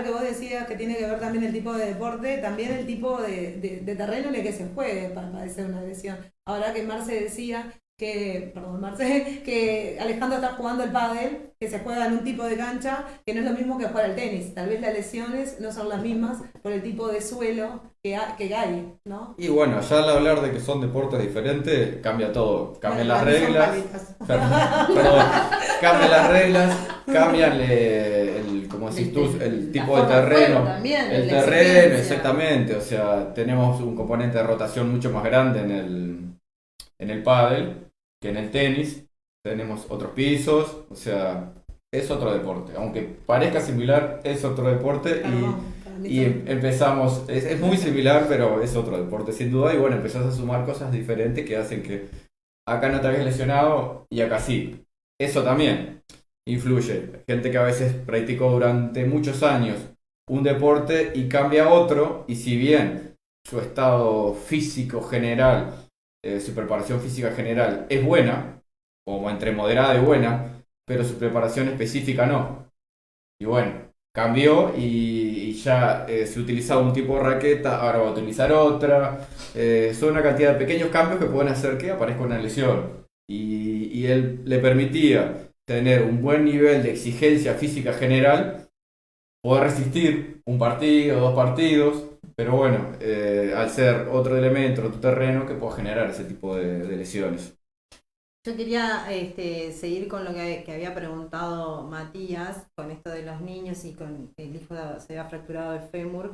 ahora que vos decías que tiene que ver también el tipo de deporte, también el tipo de terreno en el que se juegue para padecer una lesión. Ahora que Marce decía perdón, Marce, que Alejandro está jugando el pádel, que se juega en un tipo de cancha que no es lo mismo que jugar al tenis. Tal vez las lesiones no son las mismas por el tipo de suelo que hay, ¿no? Y bueno, ya al hablar de que son deportes diferentes, cambia todo. Cambian Bueno, las para mí son reglas. palitas. Perdón, cambian las reglas, cambian como decís tú, el La tipo de forma de juego terreno. también, El la terreno, exigencia. exactamente. O sea, tenemos un componente de rotación mucho más grande en el pádel que en el tenis. Tenemos otros pisos, o sea, es otro deporte. Aunque parezca similar, es otro deporte Perdón, para mí y son... empezamos, es muy similar, pero es otro deporte sin duda. Y bueno, empezás a sumar cosas diferentes que hacen que acá no te habías lesionado y acá sí. Eso también influye. Gente que a veces practicó durante muchos años un deporte y cambia a otro, y si bien su estado físico general, su preparación física general es buena, o entre moderada y buena, pero su preparación específica no. Y bueno, cambió y ya se utilizaba un tipo de raqueta, ahora va a utilizar otra. Son una cantidad de pequeños cambios que pueden hacer que aparezca una lesión. Y él le permitía tener un buen nivel de exigencia física general, poder resistir un partido, dos partidos, pero bueno, al ser otro elemento, otro terreno que puede generar ese tipo de lesiones. Yo quería seguir con lo que había preguntado Matías, con esto de los niños y con el hijo se había fracturado el fémur.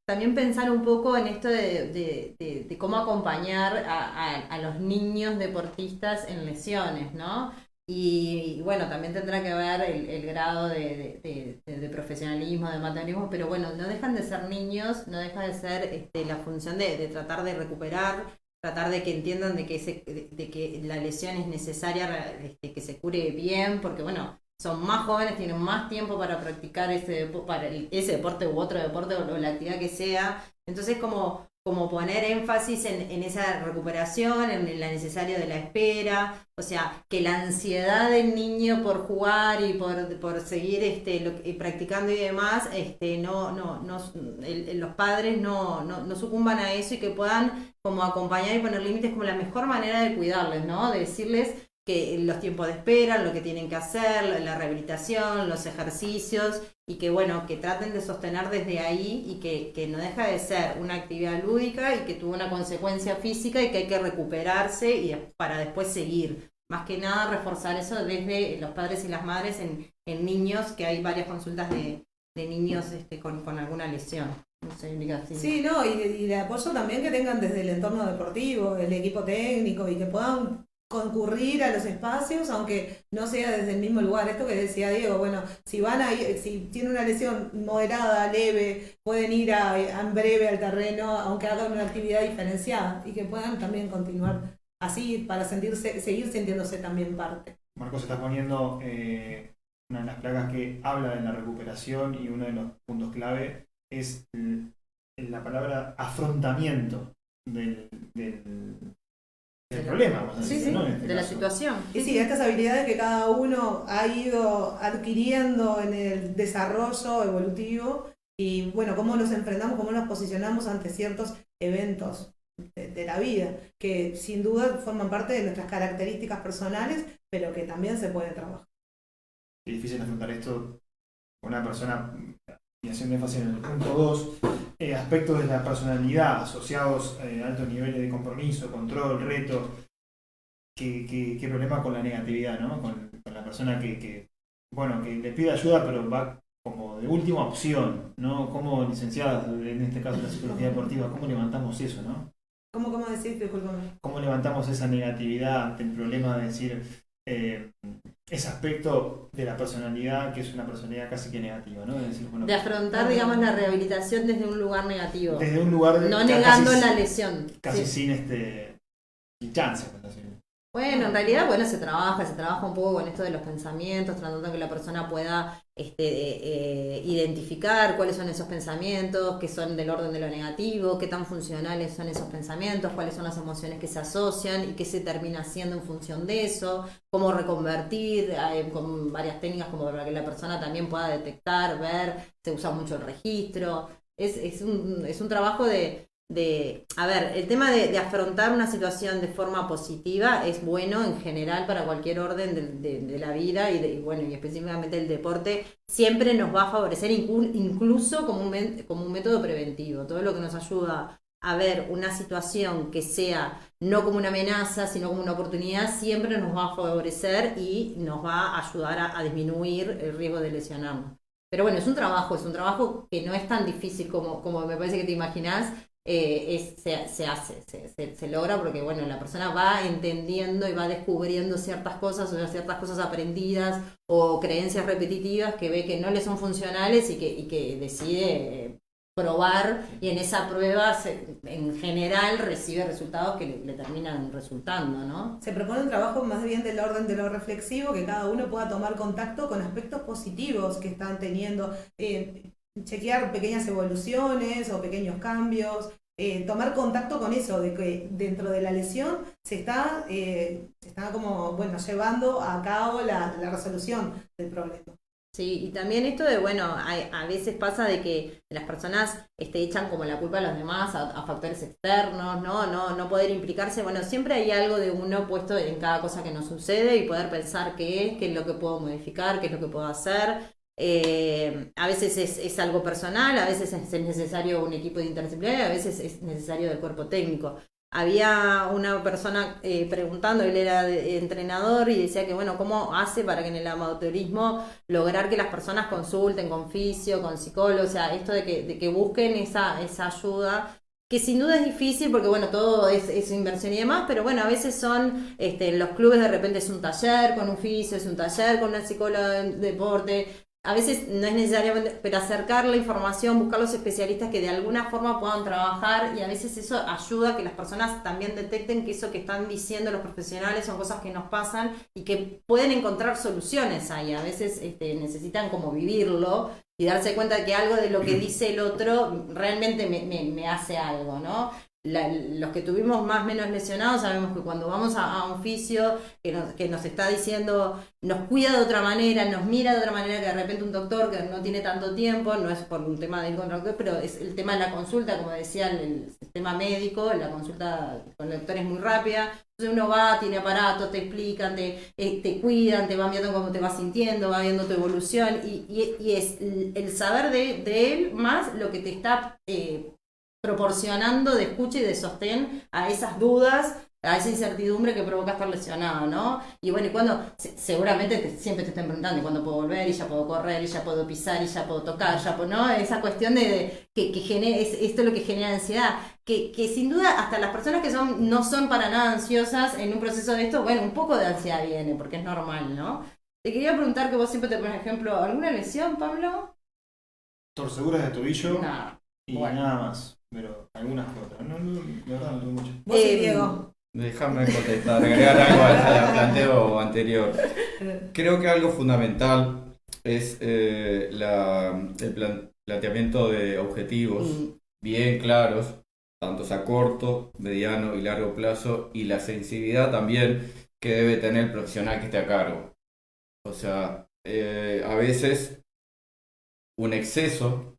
También pensar un poco en esto de cómo acompañar a los niños deportistas en lesiones, ¿no? Y bueno, también tendrá que ver el grado de profesionalismo, de materialismo, pero bueno, no dejan de ser niños, no deja de ser la función de tratar de recuperar, tratar de que entiendan de que la lesión es necesaria, que se cure bien, porque bueno, son más jóvenes, tienen más tiempo para practicar ese deporte u otro deporte o la actividad que sea. Entonces como poner énfasis en esa recuperación, en la necesaria de la espera, o sea, que la ansiedad del niño por jugar y por seguir practicando y demás, los padres no sucumban a eso y que puedan como acompañar y poner límites como la mejor manera de cuidarles, ¿no? De decirles que los tiempos de espera, lo que tienen que hacer, la rehabilitación, los ejercicios, y que bueno, que traten de sostener desde ahí y que no deja de ser una actividad lúdica y que tuvo una consecuencia física y que hay que recuperarse para después seguir. Más que nada reforzar eso desde los padres y las madres en niños, que hay varias consultas de niños con alguna lesión. No sé, Erika, sí. Sí, no, y de apoyo también que tengan desde el entorno deportivo, el equipo técnico y que puedan concurrir a los espacios, aunque no sea desde el mismo lugar. Esto que decía Diego, bueno, si van a ir, si tiene una lesión moderada, leve, pueden ir en breve al terreno, aunque hagan una actividad diferenciada y que puedan también continuar así para seguir sintiéndose también parte. Marcos está poniendo una de las placas que habla de la recuperación, y uno de los puntos clave es la palabra afrontamiento del problema, vamos a decir, Sí, ¿no? En este de la caso. situación. Y sí, estas habilidades que cada uno ha ido adquiriendo en el desarrollo evolutivo y bueno, cómo nos enfrentamos, cómo nos posicionamos ante ciertos eventos de la vida, que sin duda forman parte de nuestras características personales, pero que también se puede trabajar. Es difícil afrontar esto con una persona, y haciendo énfasis en el punto 2, aspectos de la personalidad asociados a altos niveles de compromiso, control, reto. ¿Qué problema con la negatividad, ¿no? Con la persona bueno, que le pide ayuda, pero va como de última opción, ¿no? Como licenciada, en este caso la psicología deportiva, ¿cómo levantamos eso, no? ¿Cómo decís? Discúlpame. ¿Cómo levantamos esa negatividad ante el problema de decir ese aspecto de la personalidad que es una personalidad casi que negativa, ¿no? De decir, bueno, De afrontar, digamos, la rehabilitación desde un lugar negativo. desde un lugar no negando la lesión. casi Sí. sin chance, por así decirlo. Bueno, en realidad, bueno, se trabaja un poco con esto de los pensamientos, tratando de que la persona pueda identificar cuáles son esos pensamientos, qué son del orden de lo negativo, qué tan funcionales son esos pensamientos, cuáles son las emociones que se asocian y qué se termina haciendo en función de eso, cómo reconvertir con varias técnicas como para que la persona también pueda detectar, ver, se usa mucho el registro. Es un trabajo a ver, el tema de afrontar una situación de forma positiva es bueno en general para cualquier orden de la vida y bueno, y específicamente el deporte siempre nos va a favorecer incluso como un método preventivo. Todo lo que nos ayuda a ver una situación que sea no como una amenaza, sino como una oportunidad, siempre nos va a favorecer y nos va a ayudar a disminuir el riesgo de lesionarnos. Pero bueno, es un trabajo que no es tan difícil como me parece que te imaginás. Se hace, se logra porque bueno, la persona va entendiendo y va descubriendo ciertas cosas o ciertas cosas aprendidas o creencias repetitivas que ve que no le son funcionales y que decide probar y en esa prueba en general recibe resultados que le terminan resultando, ¿no? Se propone un trabajo más bien del orden de lo reflexivo, que cada uno pueda tomar contacto con aspectos positivos que están teniendo, chequear pequeñas evoluciones o pequeños cambios, tomar contacto con eso, de que dentro de la lesión se está como, bueno, llevando a cabo la resolución del problema. Sí, y también esto de, bueno, a veces pasa de que las personas echan como la culpa a los demás, a factores externos, no poder implicarse. Bueno, siempre hay algo de uno puesto en cada cosa que nos sucede y poder pensar qué es lo que puedo modificar, qué es lo que puedo hacer. A veces es algo personal, a veces es necesario un equipo de interdisciplinario, a veces es necesario del cuerpo técnico. Había una persona preguntando, él era entrenador y decía que, bueno, ¿cómo hace para que en el amateurismo lograr que las personas consulten con fisio, con psicólogo? O sea, esto de que busquen esa ayuda, que sin duda es difícil porque, bueno, todo es inversión y demás, pero bueno, a veces son, los clubes de repente es un taller con un fisio, es un taller con una psicóloga de deporte. A veces no es necesariamente, pero acercar la información, buscar los especialistas que de alguna forma puedan trabajar y a veces eso ayuda a que las personas también detecten que eso que están diciendo los profesionales son cosas que nos pasan y que pueden encontrar soluciones ahí. A veces necesitan como vivirlo y darse cuenta de que algo de lo que dice el otro realmente me hace algo, ¿no? Los que tuvimos más o menos lesionados sabemos que cuando vamos a un fisio que nos está diciendo, nos cuida de otra manera, nos mira de otra manera que de repente un doctor que no tiene tanto tiempo, no es por un tema de ir contra el doctor, pero es el tema de la consulta, como decía el sistema médico, la consulta con el doctor es muy rápida, entonces uno va, tiene aparatos, te explican, te cuidan, te van viendo cómo te vas sintiendo, va viendo tu evolución y es el saber de él más lo que te está proporcionando de escucha y de sostén a esas dudas, a esa incertidumbre que provoca estar lesionado, ¿no? Y bueno, y cuando seguramente siempre te estén preguntando, ¿y cuándo puedo volver? ¿Y ya puedo correr? ¿Y ya puedo pisar? ¿Y ya puedo tocar? ¿Ya puedo, no? Esa cuestión que genera, esto es lo que genera ansiedad, que sin duda hasta las personas que no son para nada ansiosas en un proceso de esto, bueno, un poco de ansiedad viene, porque es normal, ¿no? Te quería preguntar que vos siempre te pones ejemplo, ¿alguna lesión, Pablo? Torceduras de tobillo No. y Bueno. nada más. Pero algunas que otras. No, de verdad no tuve muchas. Vos y Diego. Déjame contestar, agregar algo al planteo anterior. Creo que algo fundamental es el planteamiento de objetivos bien claros, tanto a corto, mediano y largo plazo, y la sensibilidad también que debe tener el profesional que esté a cargo. O sea, a veces un exceso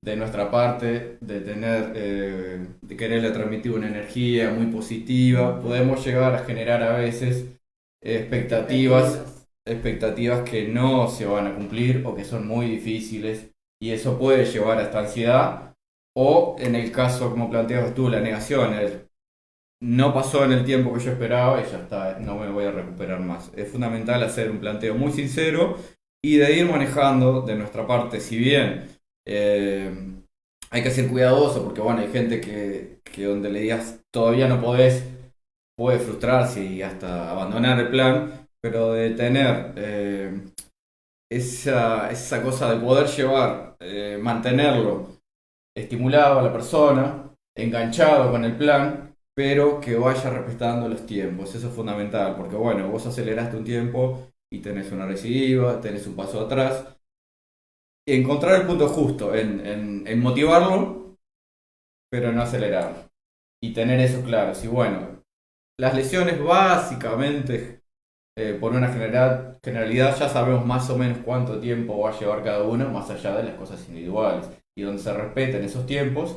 de nuestra parte, de quererle transmitir una energía muy positiva, podemos llegar a generar a veces expectativas que no se van a cumplir o que son muy difíciles y eso puede llevar a esta ansiedad o en el caso como planteabas tú, la negación, no pasó en el tiempo que yo esperaba y ya está, no me voy a recuperar más. Es fundamental hacer un planteo muy sincero y de ir manejando de nuestra parte, si bien hay que ser cuidadoso porque bueno, hay gente que donde le digas todavía no podés, puede frustrarse y hasta abandonar el plan, pero de tener esa cosa de poder llevar, mantenerlo estimulado a la persona, enganchado con el plan, pero que vaya respetando los tiempos. Eso es fundamental, porque bueno, vos aceleraste un tiempo y tenés una recidiva, tenés un paso atrás. Y encontrar el punto justo en motivarlo, pero no acelerar. Y tener eso claro. Y bueno, las lesiones básicamente, por una generalidad, ya sabemos más o menos cuánto tiempo va a llevar cada uno, más allá de las cosas individuales. Y donde se respeten esos tiempos,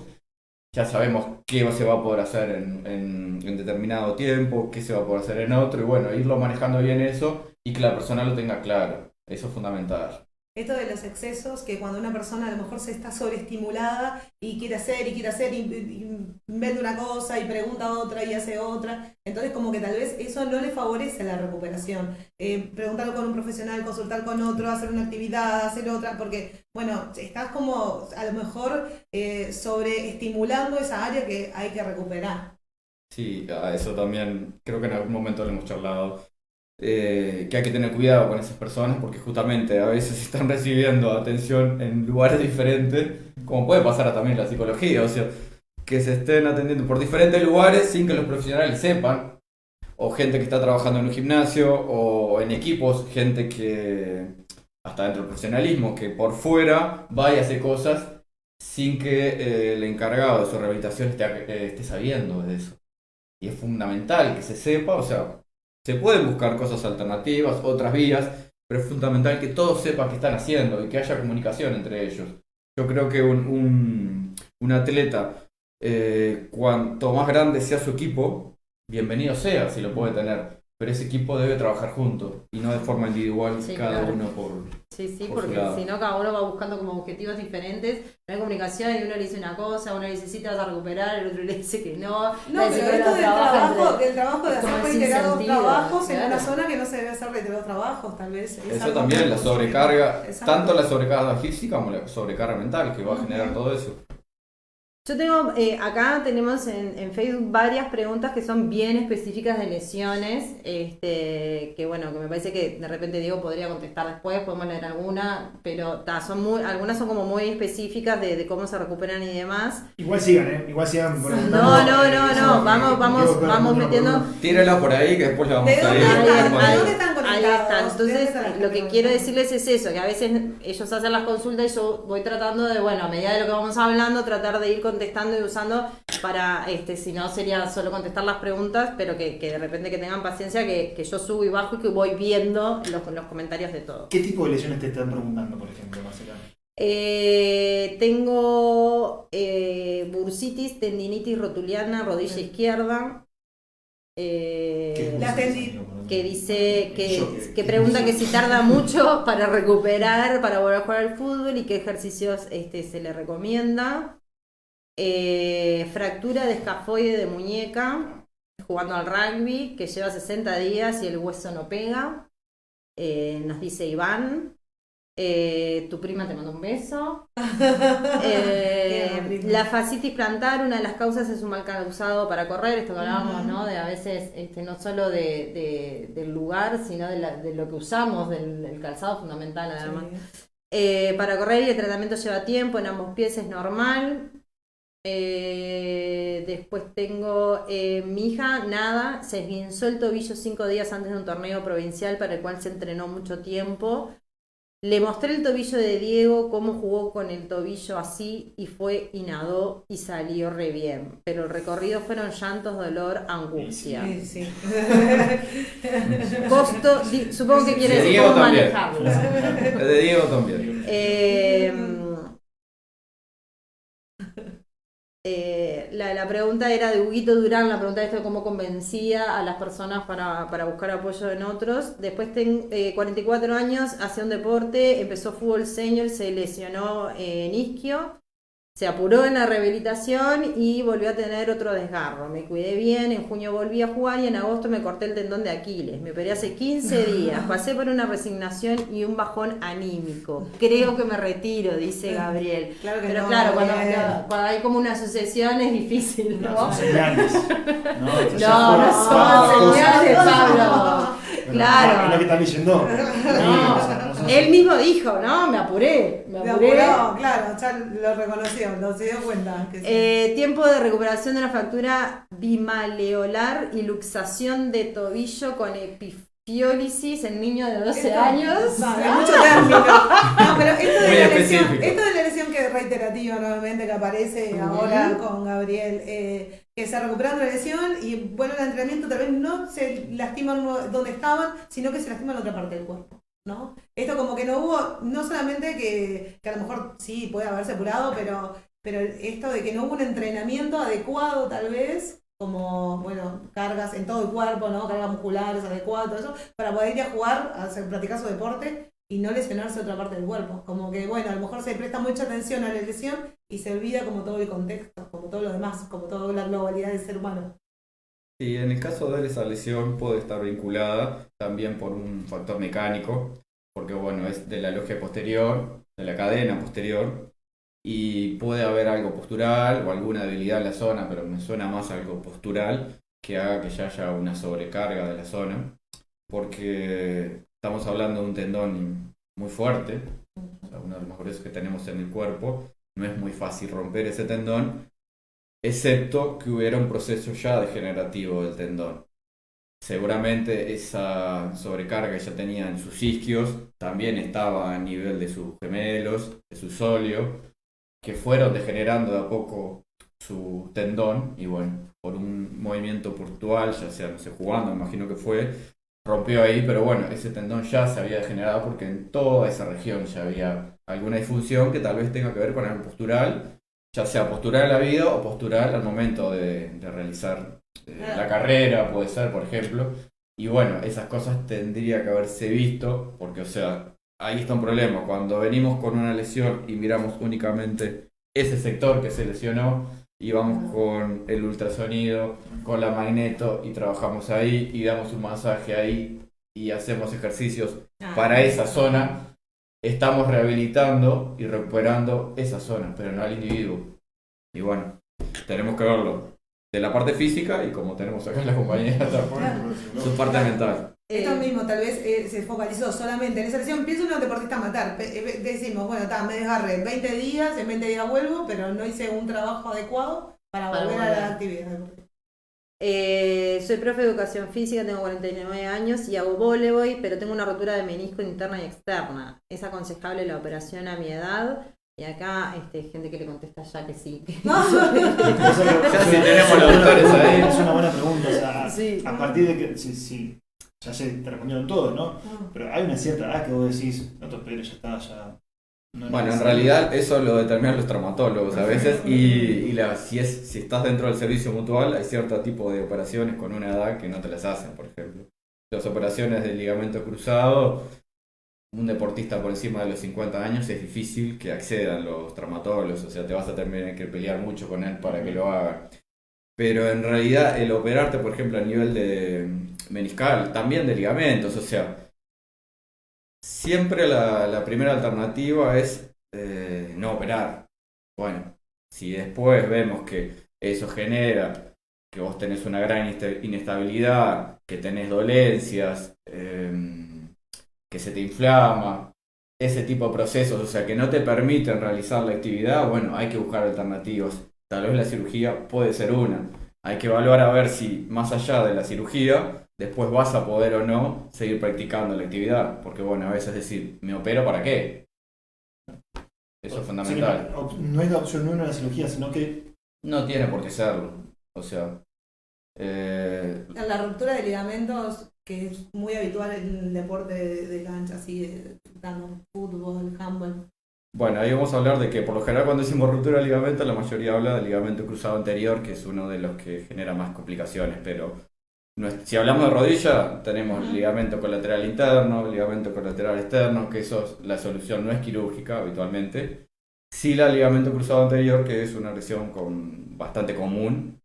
ya sabemos qué se va a poder hacer en determinado tiempo, qué se va a poder hacer en otro, y bueno, irlo manejando bien eso y que la persona lo tenga claro. Eso es fundamental. Esto de los excesos, que cuando una persona a lo mejor se está sobreestimulada y quiere hacer y inventa una cosa y pregunta otra y hace otra, entonces como que tal vez eso no le favorece la recuperación. Preguntar con un profesional, consultar con otro, hacer una actividad, hacer otra, porque bueno, estás como a lo mejor sobreestimulando esa área que hay que recuperar. Sí, a eso también creo que en algún momento lo hemos charlado. Que hay que tener cuidado con esas personas porque justamente a veces están recibiendo atención en lugares diferentes, como puede pasar también en la psicología, o sea, que se estén atendiendo por diferentes lugares sin que los profesionales sepan, o gente que está trabajando en un gimnasio o en equipos, gente que hasta dentro del profesionalismo, que por fuera va y hace cosas sin que el encargado de su rehabilitación esté sabiendo de eso. Y es fundamental que se sepa, o sea, se pueden buscar cosas alternativas, otras vías, pero es fundamental que todos sepan qué están haciendo y que haya comunicación entre ellos. Yo creo que un atleta, cuanto más grande sea su equipo, bienvenido sea si lo puede tener, pero ese equipo debe trabajar juntos y no de forma individual, Sí, cada claro. uno por Sí, por su porque lado. si no cada uno va buscando como objetivos diferentes, no hay comunicación y uno le dice una cosa, uno le dice sí te vas a recuperar, el otro le dice que no. No, la pero psicóloga esto trabaja del trabajo de es como hacer sin reiterados sentido, trabajos en claro. una zona que no se debe hacer reiterados trabajos, tal vez. Es Eso algo también, que- la sobrecarga, Exacto. tanto la sobrecarga física como la sobrecarga mental que va a generar todo eso. Yo tengo, acá tenemos en Facebook varias preguntas que son bien específicas de lesiones, que bueno, que me parece que de repente Diego podría contestar después, podemos leer alguna, pero algunas son como muy específicas de cómo se recuperan y demás. Igual sigan, igual sigan. No, vamos metiendo. Tírala por ahí que después la vamos ¿De a dónde ir. están? Vamos a ¿De ir. dónde están conectados? Ahí están. ¿De Entonces, dónde están las lo que preguntas? quiero decirles es eso, que a veces ellos hacen las consultas y yo voy tratando de, bueno, a medida de lo que vamos hablando, tratar de ir contestando y usando para, si no sería solo contestar las preguntas, pero que de repente que tengan paciencia, que yo subo y bajo y que voy viendo los comentarios de todo. ¿Qué tipo de lesiones te están preguntando, por ejemplo, Marcela? Tengo bursitis, tendinitis rotuliana, rodilla izquierda. La tendi- Que dice que pregunta que si tarda mucho para recuperar, para volver a jugar al fútbol y qué ejercicios se le recomienda. Fractura de escafoide de muñeca jugando al rugby que lleva 60 días y el hueso no pega. Nos dice Iván. Tu prima te manda un beso. La fascitis plantar, una de las causas es un mal causado para correr, esto que hablábamos, ¿no? De a veces no solo del lugar, sino de lo que usamos, del calzado fundamental además. Para correr y el tratamiento lleva tiempo, en ambos pies es normal. Después tengo mi hija, nada, se esguinzó el tobillo 5 días antes de un torneo provincial para el cual se entrenó mucho tiempo. Le mostré el tobillo de Diego, cómo jugó con el tobillo así y fue y nadó y salió re bien. Pero el recorrido fueron llantos, dolor, angustia. Sí. Costo, supongo que quiere De decir Diego cómo también. manejarlo. De Diego también. La pregunta era de Huguito Durán, la pregunta de cómo convencía a las personas para buscar apoyo en otros. Después tengo 44 años, hacía un deporte, empezó fútbol senior, se lesionó en isquio, se apuró en la rehabilitación y volvió a tener otro desgarro. Me cuidé bien, en junio volví a jugar y en agosto me corté el tendón de Aquiles. Me operé hace 15 días, pasé por una resignación y un bajón anímico. Creo que me retiro, dice Gabriel. Claro que Pero no, claro, Gabriel. cuando hay como una sucesión es difícil, No, ¿no? son señales. No son señales, Pablo. Claro. Es lo que están leyendo. Sí, o sea, no son Él mismo dijo, no, me apuré. Lo apuró, claro, ya lo reconoció, se dio cuenta. Que sí. Tiempo de recuperación de la fractura bimaleolar y luxación de tobillo con epifiólisis en niño de 12 años. Hay mucho término. No, pero esto Muy de específico. la lesión que es reiterativa nuevamente, que aparece ahora con Gabriel, que se recupera una lesión y bueno, el entrenamiento tal vez no se lastiman donde estaban, sino que se lastiman en otra parte del cuerpo, ¿no? Esto como que no hubo, no solamente que a lo mejor sí puede haberse apurado, pero esto de que no hubo un entrenamiento adecuado tal vez, como, bueno, cargas en todo el cuerpo, ¿no? Cargas musculares adecuadas, todo eso, para poder ir a jugar, practicar su deporte y no lesionarse otra parte del cuerpo. Como que, bueno, a lo mejor se presta mucha atención a la lesión y se olvida como todo el contexto, como todo lo demás, como toda la globalidad del ser humano. Y en el caso de él, esa lesión puede estar vinculada también por un factor mecánico, porque bueno, es de la logia posterior, de la cadena posterior, y puede haber algo postural o alguna debilidad en la zona, pero me suena más algo postural que haga que ya haya una sobrecarga de la zona, porque estamos hablando de un tendón muy fuerte, o sea, uno de los más gruesos que tenemos en el cuerpo. No es muy fácil romper ese tendón, excepto que hubiera un proceso ya degenerativo del tendón. Seguramente esa sobrecarga que ya tenía en sus isquios también estaba a nivel de sus gemelos, de su sóleo, que fueron degenerando de a poco su tendón y bueno, por un movimiento puntual, ya sea, no sé, jugando, me imagino que fue, rompió ahí, pero bueno, ese tendón ya se había degenerado porque en toda esa región ya había alguna disfunción que tal vez tenga que ver con algo postural, ya sea postural en la vida o postural al momento de realizar la carrera, puede ser, por ejemplo. Y bueno, esas cosas tendría que haberse visto, porque, o sea, ahí está un problema. Cuando venimos con una lesión y miramos únicamente ese sector que se lesionó, y vamos con el ultrasonido, con la magneto, y trabajamos ahí, y damos un masaje ahí, y hacemos ejercicios para esa zona, estamos rehabilitando y recuperando esa zona, pero no al individuo. Y bueno, tenemos que verlo de la parte física y como tenemos acá en la compañía, su parte mental. Esto mismo, tal vez se focalizó solamente en esa lesión. Pienso en un deportista amateur. Decimos, bueno, me desgarré 20 días, en 20 días vuelvo, pero no hice un trabajo adecuado para volver a la actividad deportiva. Soy profe de educación física, tengo 49 años y hago voleibol, pero tengo una rotura de menisco interna y externa. ¿Es aconsejable la operación a mi edad? Y acá gente que le contesta ya que sí. Ya si tenemos los doctores ahí. Es una buena pregunta, o sea, Sí. a partir de que, sí, ya se te respondieron todo, ¿no? Pero hay una cierta edad que vos decís, no te operes, ya está, ya... No Bueno, en necesitas- realidad eso lo determinan los traumatólogos a veces si estás dentro del servicio mutual hay cierto tipo de operaciones con una edad que no te las hacen, por ejemplo. Las operaciones del ligamento cruzado, un deportista por encima de los 50 años es difícil que accedan los traumatólogos, o sea, te vas a tener que pelear mucho con él para que lo haga. Pero en realidad el operarte, por ejemplo, a nivel de meniscal, también de ligamentos, o sea, siempre la primera alternativa es no operar. Bueno, si después vemos que eso genera que vos tenés una gran inestabilidad, que tenés dolencias, que se te inflama, ese tipo de procesos, o sea, que no te permiten realizar la actividad, bueno, hay que buscar alternativas. Tal vez la cirugía puede ser una. Hay que evaluar a ver si más allá de la cirugía después vas a poder o no seguir practicando la actividad, porque bueno, a veces decir, ¿me opero para qué? Eso es fundamental. No es la opción número de la cirugía, sino que... No tiene por qué serlo, o sea... La ruptura de ligamentos, que es muy habitual en el deporte de cancha, así, tanto fútbol, handball. Bueno, ahí vamos a hablar de que por lo general cuando decimos ruptura de ligamento, la mayoría habla del ligamento cruzado anterior, que es uno de los que genera más complicaciones, pero si hablamos de rodilla, tenemos ligamento colateral interno, ligamento colateral externo, que eso, la solución no es quirúrgica habitualmente. Sí la ligamento cruzado anterior, que es una lesión bastante común.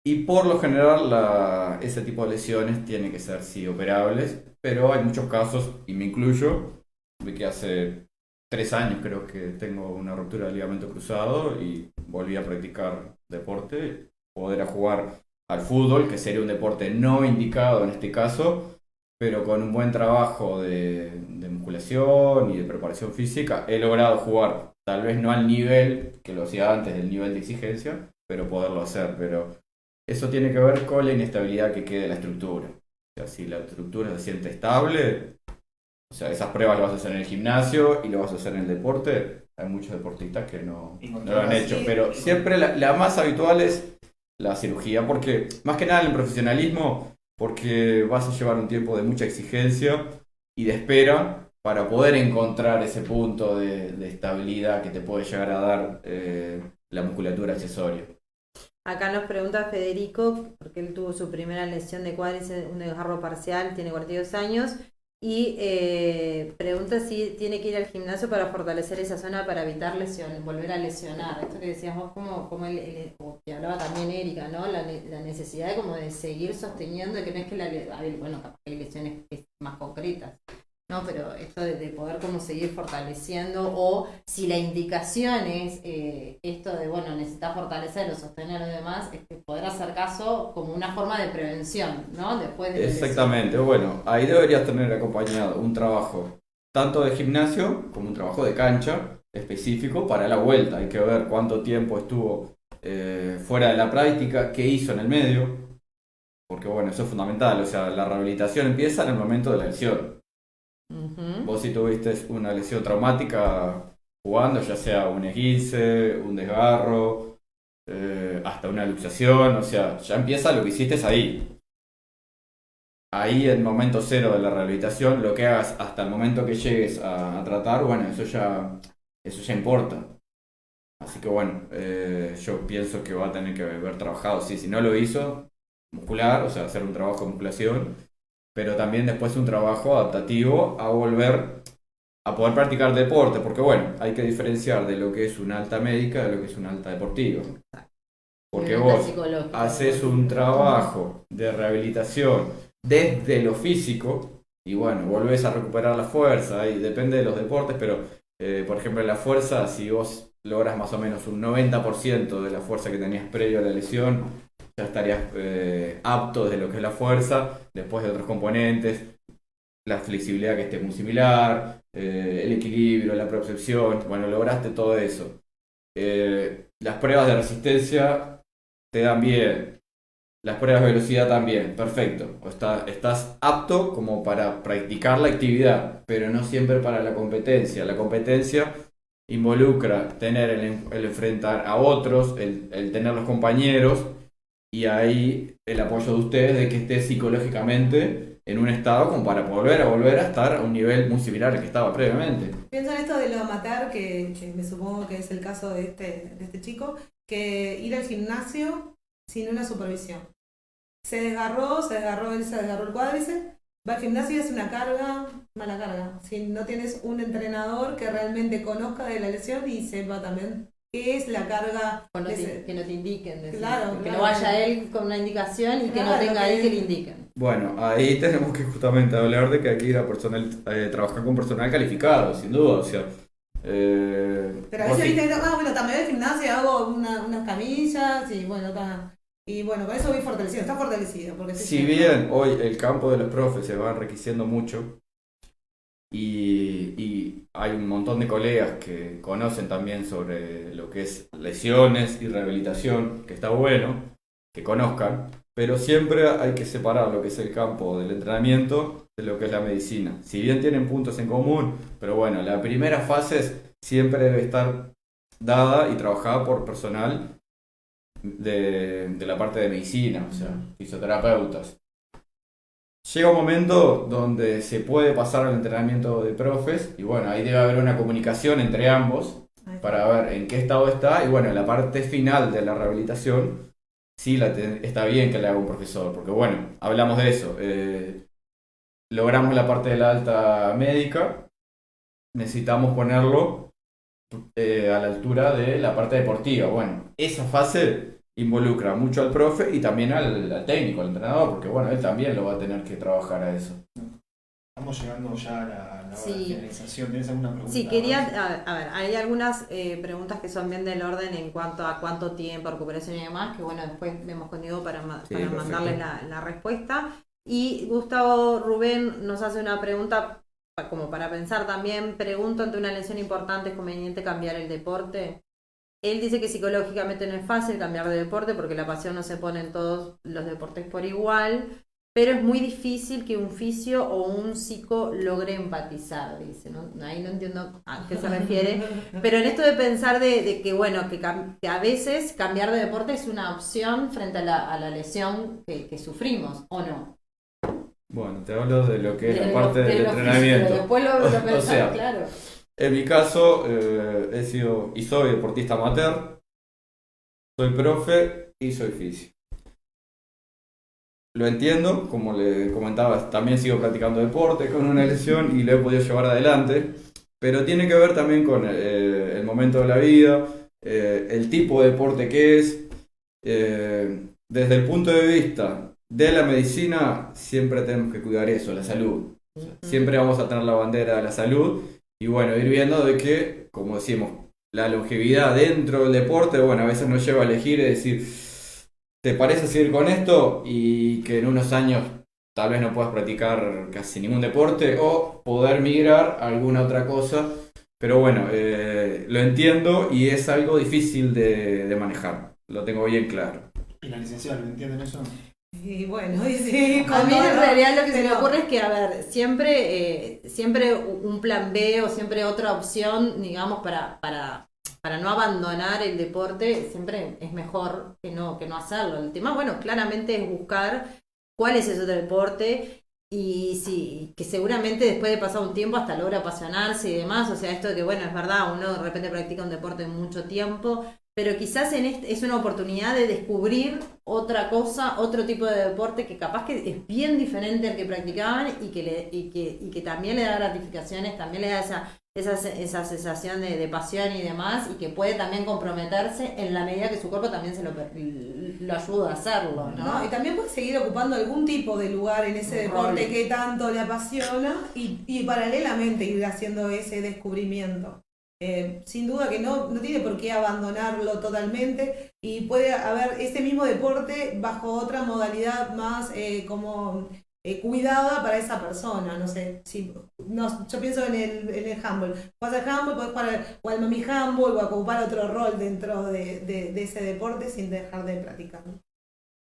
Y por lo general ese tipo de lesiones tienen que ser sí operables, pero hay muchos casos, y me incluyo, de que hace 3 años creo que tengo una ruptura de ligamento cruzado y volví a practicar deporte, poder a jugar al fútbol, que sería un deporte no indicado en este caso, pero con un buen trabajo de musculación y de preparación física he logrado jugar, tal vez no al nivel que lo hacía antes del nivel de exigencia, pero poderlo hacer. Pero eso tiene que ver con la inestabilidad que quede la estructura. O sea, si la estructura se siente estable, o sea, esas pruebas las vas a hacer en el gimnasio y lo vas a hacer en el deporte. Hay muchos deportistas que no lo han hecho, pero siempre la más habitual es la cirugía, porque más que nada en el profesionalismo, porque vas a llevar un tiempo de mucha exigencia y de espera para poder encontrar ese punto de estabilidad que te puede llegar a dar la musculatura accesoria. Acá nos pregunta Federico, porque él tuvo su primera lesión de cuádriceps, un desgarro parcial, tiene 42 años, y pregunta si tiene que ir al gimnasio para fortalecer esa zona para evitar volver a lesionar. Esto que decías vos, como o que hablaba también Erika, ¿no? La necesidad de como de seguir sosteniendo, de que no es que bueno, capaz que hay lesiones más concretas, ¿no? Pero esto de poder como seguir fortaleciendo, o si la indicación es esto de, bueno, necesitas fortalecer o sostener lo demás, poder hacer caso como una forma de prevención, ¿no? Después de Exactamente, bueno, ahí deberías tener acompañado un trabajo tanto de gimnasio como un trabajo de cancha específico para la vuelta. Hay que ver cuánto tiempo estuvo fuera de la práctica, qué hizo en el medio, porque bueno, eso es fundamental. O sea, la rehabilitación empieza en el momento de la lesión. Vos si tuviste una lesión traumática jugando, ya sea un esguince, un desgarro, hasta una luxación, o sea, ya empieza lo que hiciste ahí. Ahí en el momento cero de la rehabilitación, lo que hagas hasta el momento que llegues a tratar, bueno, eso ya importa. Así que bueno, yo pienso que va a tener que haber trabajado, sí, si no lo hizo, muscular, o sea, hacer un trabajo de musculación, pero también después un trabajo adaptativo a volver a poder practicar deporte, porque bueno, hay que diferenciar de lo que es una alta médica de lo que es una alta deportiva. Porque vos haces un trabajo de rehabilitación desde lo físico y bueno, volvés a recuperar la fuerza y depende de los deportes, pero por ejemplo en la fuerza, si vos logras más o menos un 90% de la fuerza que tenías previo a la lesión, ya estarías apto de lo que es la fuerza, después de otros componentes, la flexibilidad que esté muy similar, el equilibrio, la propiocepción, bueno, lograste todo eso. Las pruebas de resistencia te dan bien, las pruebas de velocidad también, perfecto. Estás apto como para practicar la actividad, pero no siempre para la competencia. La competencia involucra tener el enfrentar a otros, el tener los compañeros y ahí el apoyo de ustedes de que estés psicológicamente en un estado como para volver a estar a un nivel muy similar al que estaba previamente. Pienso en esto de lo amateur, que me supongo que es el caso de este chico, que ir al gimnasio sin una supervisión. Se desgarró el cuádriceps, va al gimnasio y hace una carga, mala carga. Si no tienes un entrenador que realmente conozca de la lesión y sepa también qué es la carga. Que no te indiquen. Claro, que no vaya él con una indicación y que no tenga ahí que le indiquen. Bueno, ahí tenemos que justamente hablar de que hay que ir a trabajar con personal calificado, sin duda, o sea. Pero a veces viste, bueno, también voy al gimnasio, hago unas camillas y bueno, y bueno, con eso voy fortalecido, está fortalecido. Porque si bien hoy el campo de los profes se va enriqueciendo mucho y hay un montón de colegas que conocen también sobre lo que es lesiones y rehabilitación, que está bueno que conozcan, pero siempre hay que separar lo que es el campo del entrenamiento de lo que es la medicina. Si bien tienen puntos en común, pero bueno, la primera fase siempre debe estar dada y trabajada por personal de la parte de medicina, o sea, fisioterapeutas. Llega un momento donde se puede pasar al entrenamiento de profes y bueno, ahí debe haber una comunicación entre ambos para ver en qué estado está y bueno, en la parte final de la rehabilitación sí está bien que le haga un profesor, porque bueno, hablamos de eso, logramos la parte de la alta médica, necesitamos ponerlo a la altura de la parte deportiva. Bueno, esa fase involucra mucho al profe y también al técnico, al entrenador, porque bueno, él también lo va a tener que trabajar a eso. Estamos llegando ya a la hora de Sí. finalización. ¿Tienes alguna pregunta? Sí, a ver, hay algunas preguntas que son bien del orden en cuanto a cuánto tiempo, recuperación y demás, que bueno, después vemos contigo para Sí, mandarles perfecto. la respuesta. Y Gustavo Rubén nos hace una pregunta como para pensar también. Pregunta, ante una lesión importante, ¿es conveniente cambiar el deporte? Él dice que psicológicamente no es fácil cambiar de deporte porque la pasión no se pone en todos los deportes por igual, pero es muy difícil que un fisio o un psico logre empatizar, dice, ¿no? Ahí no entiendo a qué se refiere, pero en esto de pensar de que, bueno, que a veces cambiar de deporte es una opción frente a la lesión que sufrimos, ¿o no? Bueno, te hablo de lo que es la parte de del lo entrenamiento. físico, después lo pensamos, O sea, claro. en mi caso, he sido y soy deportista amateur, soy profe y soy fisio. Lo entiendo, como le comentaba, también sigo practicando deporte con una lesión y lo he podido llevar adelante, pero tiene que ver también con el momento de la vida, el tipo de deporte que es. Desde el punto de vista de la medicina, siempre tenemos que cuidar eso, la salud. O sea, siempre vamos a tener la bandera de la salud y bueno, ir viendo de que, como decimos, la longevidad dentro del deporte, bueno, a veces nos lleva a elegir y decir, ¿te parece seguir con esto? Y que en unos años tal vez no puedas practicar casi ningún deporte o poder migrar a alguna otra cosa. Pero bueno, lo entiendo y es algo difícil de manejar, lo tengo bien claro. ¿Y la licenciada lo entienden eso? Y bueno, y sí, A mí en realidad lo que se me pero- ocurre es que, a ver, siempre un plan B o siempre otra opción, digamos, para no abandonar el deporte, siempre es mejor que no hacerlo. El tema, bueno, claramente es buscar cuál es ese otro deporte y sí, que seguramente después de pasar un tiempo hasta logra apasionarse y demás. O sea, esto de que, bueno, es verdad, uno de repente practica un deporte mucho tiempo, pero quizás es una oportunidad de descubrir otra cosa, otro tipo de deporte que capaz que es bien diferente al que practicaban y que también le da gratificaciones, también le da esa sensación de pasión y demás, y que puede también comprometerse en la medida que su cuerpo también lo ayuda a hacerlo, ¿no? No, y también puede seguir ocupando algún tipo de lugar en ese Un rol. deporte que tanto le apasiona y paralelamente ir haciendo ese descubrimiento. Sin duda que no tiene por qué abandonarlo totalmente y puede haber ese mismo deporte bajo otra modalidad más como cuidada para esa persona. No sé, si, no, yo pienso en el handball. Vas al handball, podés jugar o al mami handball o a ocupar otro rol dentro de ese deporte sin dejar de practicarlo.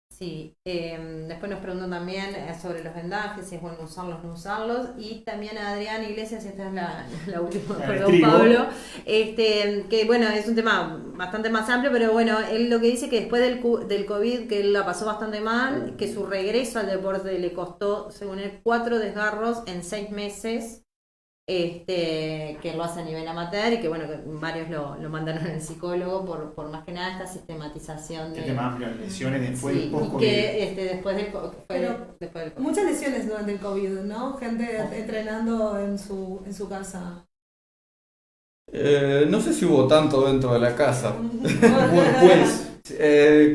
Sí, después nos preguntan también sobre los vendajes, si es bueno usarlos o no usarlos, y también a Adrián Iglesias, esta es la última, perdón Pablo, que bueno, es un tema bastante más amplio, pero bueno, él lo que dice que después del COVID, que él la pasó bastante mal, que su regreso al deporte le costó, según él, 4 desgarros en 6 meses, que lo hace a nivel amateur y que bueno, que varios lo mandaron al psicólogo por más que nada esta sistematización ¿Qué de... tema amplio? Lesiones después Sí, del y post-COVID. que después del COVID. Muchas lesiones durante el COVID, ¿no? Gente entrenando en su casa. No sé si hubo tanto dentro de la casa. Pues,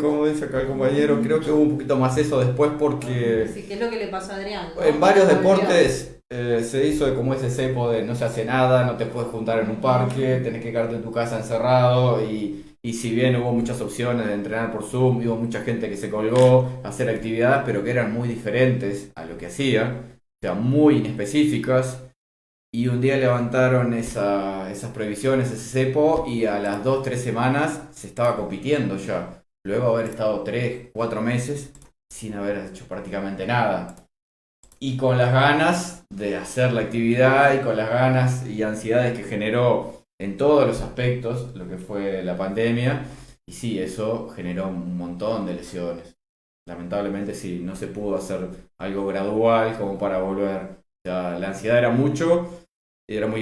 como dice acá el compañero, creo que hubo un poquito más eso después porque Sí, ¿qué es lo que le pasó a Adrián? ¿No? en varios Volvió. deportes se hizo de como ese cepo de no se hace nada, no te puedes juntar en un parque, tenés que quedarte en tu casa encerrado y si bien hubo muchas opciones de entrenar por Zoom, hubo mucha gente que se colgó a hacer actividades, pero que eran muy diferentes a lo que hacían, o sea, muy inespecíficas. Y un día levantaron esas prohibiciones, ese cepo, y a las 2-3 semanas se estaba compitiendo ya. Luego de haber estado 3-4 meses sin haber hecho prácticamente nada. Y con las ganas de hacer la actividad y con las ganas y ansiedades que generó en todos los aspectos lo que fue la pandemia. Y sí, eso generó un montón de lesiones. Lamentablemente sí, no se pudo hacer algo gradual como para volver. O sea, la ansiedad era muy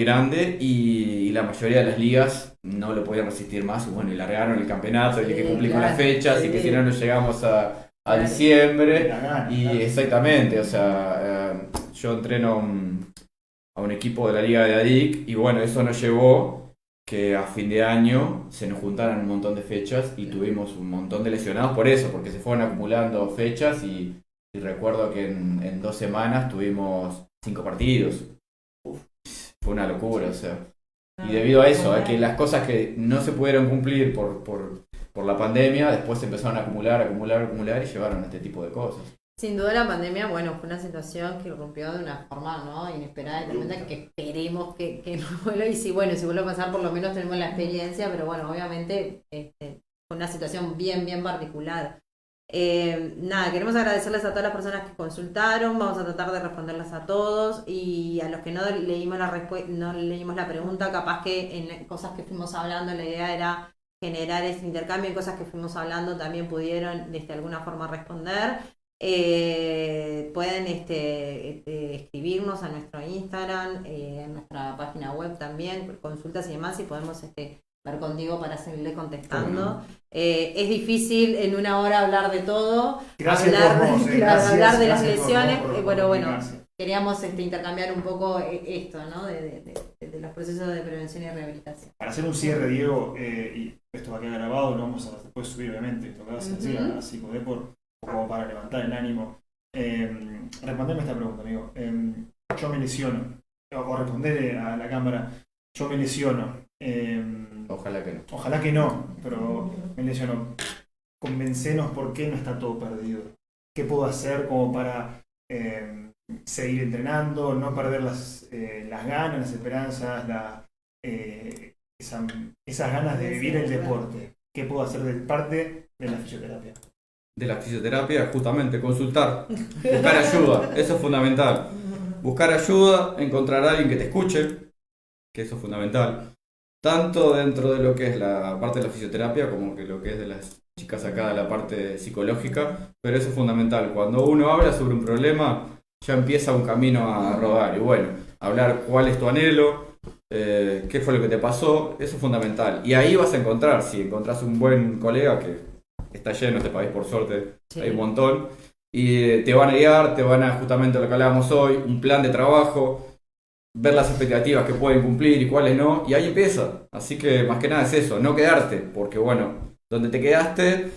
grande y la mayoría de las ligas no lo podían resistir más y bueno, y largaron el campeonato y hay que cumplir con las fechas y que si no llegamos a diciembre y exactamente, o sea, yo entreno a un equipo de la liga de ADIC y bueno, eso nos llevó que a fin de año se nos juntaran un montón de fechas y tuvimos un montón de lesionados por eso, porque se fueron acumulando fechas y recuerdo que en 2 semanas tuvimos 5 partidos. Fue una locura, o sea. Y debido a eso, a que las cosas que no se pudieron cumplir por la pandemia, después se empezaron a acumular y llevaron a este tipo de cosas. Sin duda la pandemia, bueno, fue una situación que irrumpió de una forma, ¿no?, inesperada y tremenda, que esperemos que no vuelva. Y si vuelve a pasar, por lo menos tenemos la experiencia, pero bueno, obviamente fue una situación bien particular. Nada, queremos agradecerles a todas las personas que consultaron, vamos a tratar de responderlas a todos, y a los que no leímos la pregunta, capaz que en cosas que fuimos hablando la idea era generar ese intercambio, en cosas que fuimos hablando también pudieron de alguna forma responder. Pueden escribirnos a nuestro Instagram, en nuestra página web también, consultas y demás, y podemos ver contigo para seguirle contestando. Es difícil en una hora hablar de todo, hablar de las lesiones. Bueno, queríamos desarrollar un poco esto, ¿no?, de los procesos de prevención y rehabilitación. Para hacer un cierre, Diego, y esto va a quedar grabado, lo vamos a después subir, obviamente, lo que vas a decir a Psicodepor, como para levantar el ánimo. Respondeme esta pregunta, amigo. Yo me lesiono, o responder a la cámara, yo me lesiono. Ojalá que no. Ojalá que no, pero me lesiono. Convencenos por qué no está todo perdido. ¿Qué puedo hacer como para seguir entrenando, no perder las ganas, las esperanzas, esas ganas de vivir el deporte? ¿Qué puedo hacer de parte de la fisioterapia? De la fisioterapia, justamente, consultar, buscar ayuda, eso es fundamental. Buscar ayuda, encontrar a alguien que te escuche, que eso es fundamental. Tanto dentro de lo que es la parte de la fisioterapia como que lo que es de las chicas acá de la parte psicológica, pero eso es fundamental. Cuando uno habla sobre un problema, ya empieza un camino a rodar. Y bueno, hablar cuál es tu anhelo, qué fue lo que te pasó, eso es fundamental. Y ahí vas a encontrar, si encontrás un buen colega, que está lleno este país por suerte, sí, hay un montón, y te van a guiar, te van a, justamente lo que hablábamos hoy, un plan de trabajo, ver las expectativas que pueden cumplir y cuáles no, y ahí empieza. Así que más que nada es eso, no quedarte, porque bueno, donde te quedaste,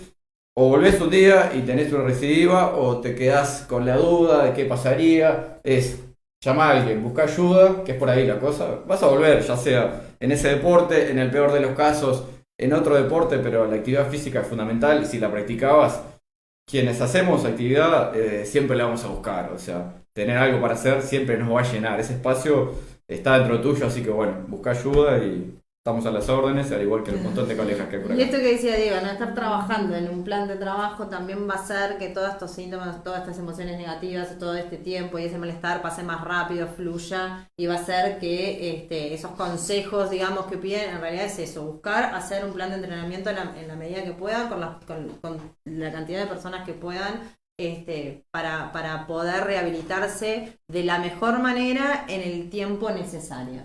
o volvés un día y tenés una recidiva, o te quedás con la duda de qué pasaría. Es llama a alguien, busca ayuda, que es por ahí la cosa, vas a volver, ya sea en ese deporte, en el peor de los casos, en otro deporte, pero la actividad física es fundamental, y si la practicabas, quienes hacemos actividad siempre la vamos a buscar, o sea, tener algo para hacer siempre nos va a llenar, ese espacio está dentro tuyo, así que bueno, busca ayuda y estamos a las órdenes, al igual que un montón de colegas que hay por acá. Y esto que decía Diego, no estar trabajando en un plan de trabajo también va a hacer que todos estos síntomas, todas estas emociones negativas, todo este tiempo y ese malestar pase más rápido, fluya, y va a hacer que esos consejos, digamos, que piden, en realidad es eso, buscar hacer un plan de entrenamiento en la medida que puedan, con la cantidad de personas que puedan, para poder rehabilitarse de la mejor manera en el tiempo necesario.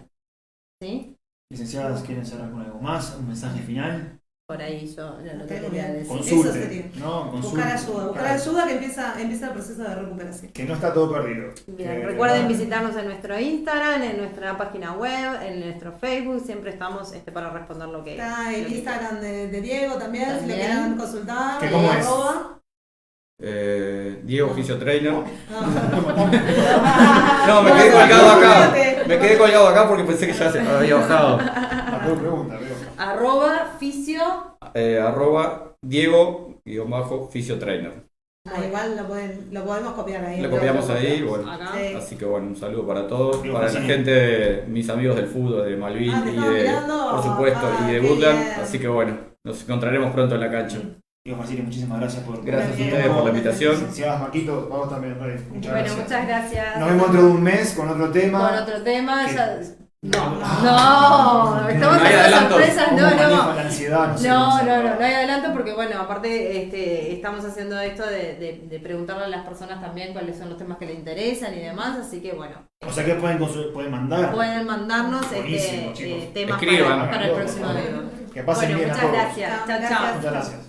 ¿Sí? Licenciadas, ¿quieren cerrar con algo más? ¿Un mensaje final? Por ahí yo lo que quería decir. Consulte, ¿no? Buscar ayuda que empieza el proceso de recuperación. Que no está todo perdido. Bien, recuerden visitarnos en nuestro Instagram, en nuestra página web, en nuestro Facebook, siempre estamos para responder lo que está el Instagram de Diego también, si lo También. quieren consultar. ¿Qué cómo es? Diego Fisiotrainer. No, No, me quedé colgado acá. Me quedé colgado acá porque pensé que ya se había bajado. La pregunta, veo. @fisio. Diego_Fisiotrainer. igual lo podemos copiar ahí. Lo copiamos ahí, bueno. Acá. Sí. Así que bueno, un saludo para todos, Diego, para la sí. gente, mis amigos del fútbol, de Malvin te y estaba de, mirando. por supuesto, y de Qué Woodland. bien. Así que bueno, nos encontraremos pronto en la cancha. Diego Marcini, muchísimas gracias por Gracias a Bien. ustedes por la invitación. Licenciadas Maquito, vamos también, Rey. Muchas Bueno, gracias. muchas gracias. Nos vemos dentro de un mes con otro tema. Con otro tema. ¿Qué? Ya... No, No, estamos no hay haciendo adelantos. sorpresas, ¿Cómo no. manejo la ansiedad? No sé cómo No hacerlo. hay adelanto porque, bueno, aparte estamos haciendo esto de preguntarle a las personas también cuáles son los temas que les interesan y demás, así que, bueno. O sea que pueden mandar. Pueden mandarnos Buenísimo, chicos. temas Escriban. para el próximo video. Que pasen Bueno, bien a muchas todos. gracias. Chao, Gracias. chao. Muchas gracias.